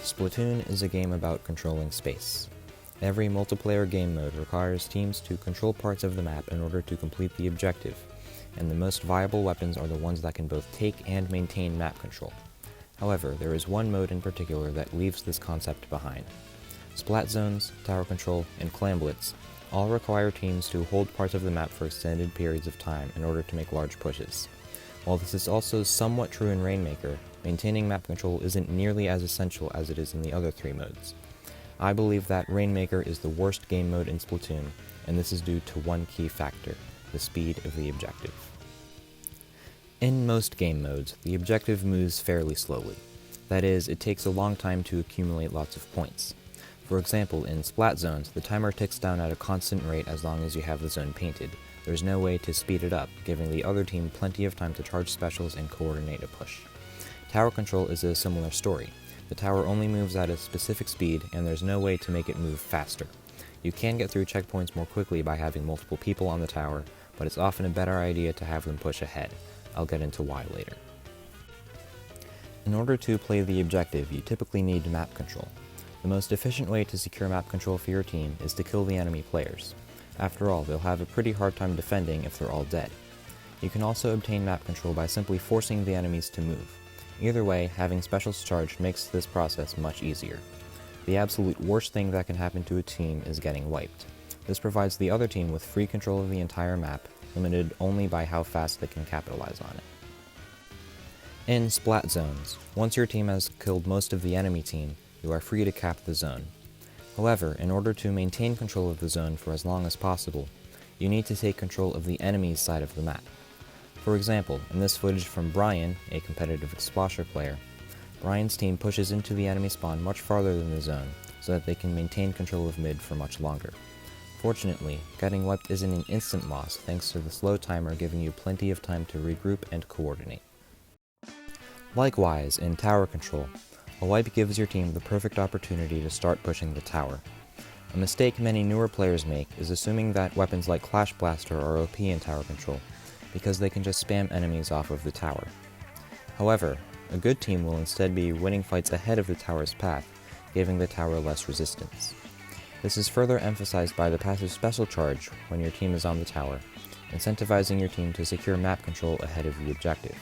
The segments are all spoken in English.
Splatoon is a game about controlling space. Every multiplayer game mode requires teams to control parts of the map in order to complete the objective, and the most viable weapons are the ones that can both take and maintain map control. However, there is one mode in particular that leaves this concept behind. Splat Zones, Tower Control, and Clam Blitz all require teams to hold parts of the map for extended periods of time in order to make large pushes. While this is also somewhat true in Rainmaker, maintaining map control isn't nearly as essential as it is in the other three modes. I believe that Rainmaker is the worst game mode in Splatoon, and this is due to one key factor: the speed of the objective. In most game modes, the objective moves fairly slowly. That is, it takes a long time to accumulate lots of points. For example, in Splat Zones, the timer ticks down at a constant rate as long as you have the zone painted. There's no way to speed it up, giving the other team plenty of time to charge specials and coordinate a push. Tower Control is a similar story. The tower only moves at a specific speed, and there's no way to make it move faster. You can get through checkpoints more quickly by having multiple people on the tower, but it's often a better idea to have them push ahead. I'll get into why later. In order to play the objective, you typically need map control. The most efficient way to secure map control for your team is to kill the enemy players. After all, they'll have a pretty hard time defending if they're all dead. You can also obtain map control by simply forcing the enemies to move. Either way, having specials charged makes this process much easier. The absolute worst thing that can happen to a team is getting wiped. This provides the other team with free control of the entire map, limited only by how fast they can capitalize on it. In Splat Zones, once your team has killed most of the enemy team, you are free to cap the zone. However, in order to maintain control of the zone for as long as possible, you need to take control of the enemy's side of the map. For example, in this footage from Brian, a competitive Explosion player, Brian's team pushes into the enemy spawn much farther than the zone, so that they can maintain control of mid for much longer. Fortunately, getting wiped isn't an instant loss thanks to the slow timer giving you plenty of time to regroup and coordinate. Likewise, in Tower Control, a wipe gives your team the perfect opportunity to start pushing the tower. A mistake many newer players make is assuming that weapons like Clash Blaster are OP in Tower Control, because they can just spam enemies off of the tower. However, a good team will instead be winning fights ahead of the tower's path, giving the tower less resistance. This is further emphasized by the passive special charge when your team is on the tower, incentivizing your team to secure map control ahead of the objective.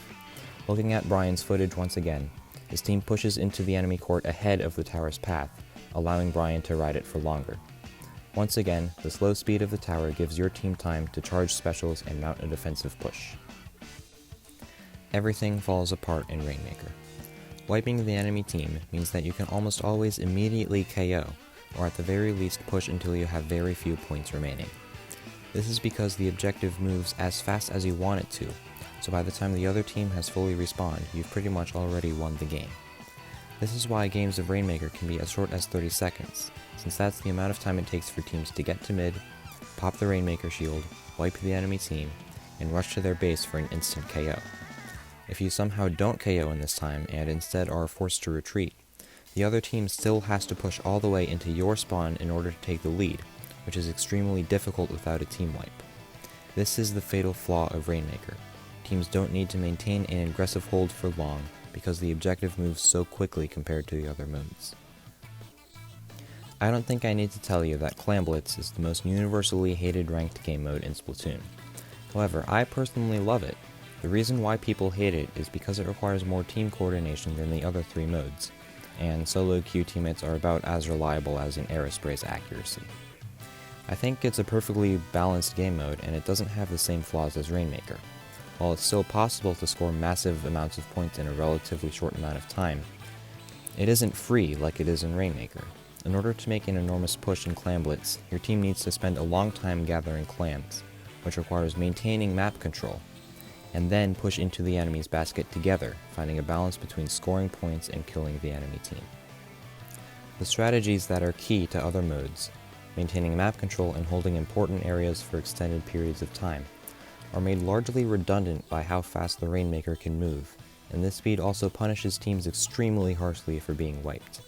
Looking at Brian's footage once again, his team pushes into the enemy court ahead of the tower's path, allowing Brian to ride it for longer. Once again, the slow speed of the tower gives your team time to charge specials and mount a defensive push. Everything falls apart in Rainmaker. Wiping the enemy team means that you can almost always immediately KO, or at the very least push until you have very few points remaining. This is because the objective moves as fast as you want it to, so by the time the other team has fully respawned, you've pretty much already won the game. This is why games of Rainmaker can be as short as 30 seconds, since that's the amount of time it takes for teams to get to mid, pop the Rainmaker shield, wipe the enemy team, and rush to their base for an instant KO. If you somehow don't KO in this time and instead are forced to retreat, the other team still has to push all the way into your spawn in order to take the lead, which is extremely difficult without a team wipe. This is the fatal flaw of Rainmaker. Teams don't need to maintain an aggressive hold for long because the objective moves so quickly compared to the other modes. I don't think I need to tell you that Clam Blitz is the most universally hated ranked game mode in Splatoon. However, I personally love it. The reason why people hate it is because it requires more team coordination than the other three modes, and solo queue teammates are about as reliable as an aerospray's accuracy. I think it's a perfectly balanced game mode, and it doesn't have the same flaws as Rainmaker. While it's still possible to score massive amounts of points in a relatively short amount of time, it isn't free like it is in Rainmaker. In order to make an enormous push in Clam Blitz, your team needs to spend a long time gathering clams, which requires maintaining map control, and then push into the enemy's basket together, finding a balance between scoring points and killing the enemy team. The strategies that are key to other modes, maintaining map control and holding important areas for extended periods of time, are made largely redundant by how fast the Rainmaker can move, and this speed also punishes teams extremely harshly for being wiped.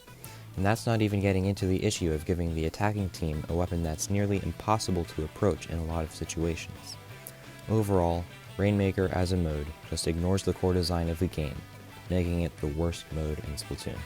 And that's not even getting into the issue of giving the attacking team a weapon that's nearly impossible to approach in a lot of situations. Overall, Rainmaker as a mode just ignores the core design of the game, making it the worst mode in Splatoon.